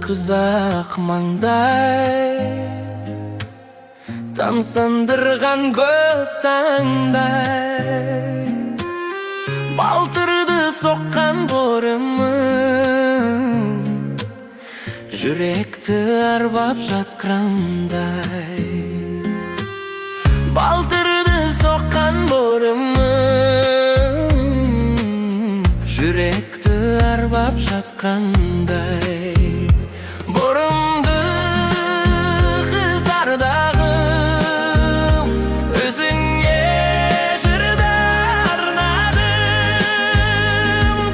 kızak mаңдай, тамсандырған көп таңдай. Балтырды соққан борымың, жүректі арбап жатқандай. Балтырды соққан борымың, жүректі арбап жатқандай. Борымды қызардағым, өзіңе жырда арнадым.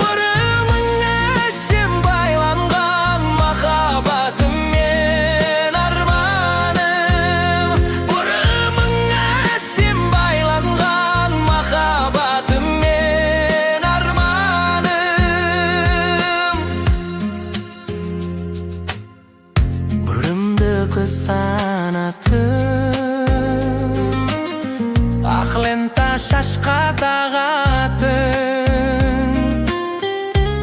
Борымыңа сен байланған махаббатыммен арманым. Борымыңа сен байланған махаббатыммен арманым. Бүрімді күстанатын, ақ лента шашқа тағатын,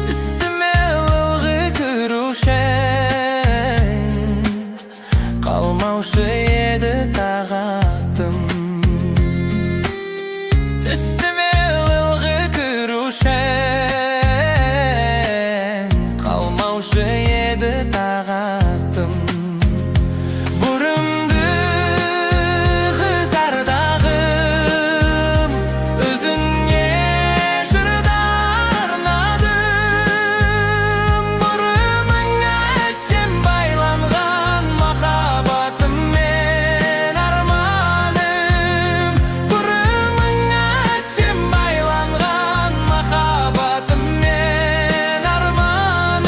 түсіме ылғи кіруші, қалмаушы еді тағатым. Түсіме ылғи кіруші, қалмаушы еді тағатым. Бүрімді қызардағым, өзіңе жырда арнадым. Борымыңа сен байланған махаббатыммен арманым. Борымыңа сен байланған махаббатыммен арманым.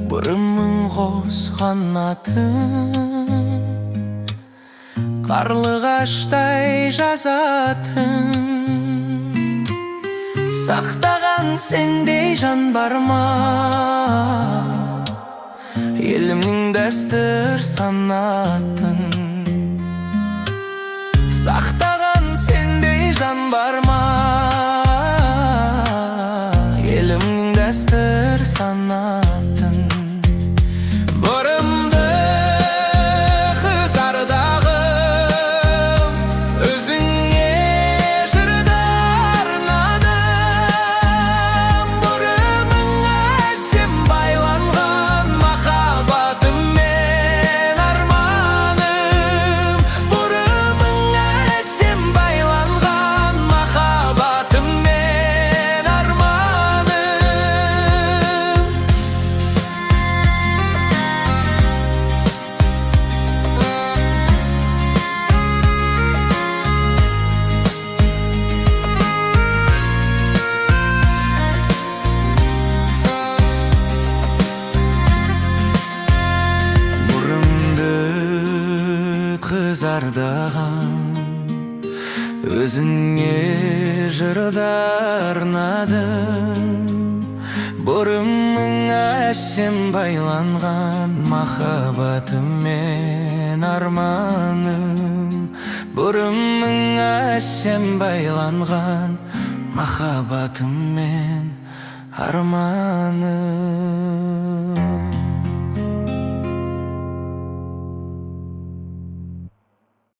Бүрімің қосқан атын, қарлығаштай жазатын. Сақтаған сендей жан бар ма, елімнің дәстүр санатын. Сақтаған сендей жан бар ма, елімнің дәстүр санатын. Борымды қызардағым, өзіңе жырда арнадым. Борымыңа сен байланған махаббатыммен арманым. Борымыңа сен байланған махаббатыммен арманым. Бүрімді қызардағым, өзіңе жырда арнадым. Борымыңа сен байланған махаббатыммен арманым. Борымыңа сен байланған махаббатыммен арманым.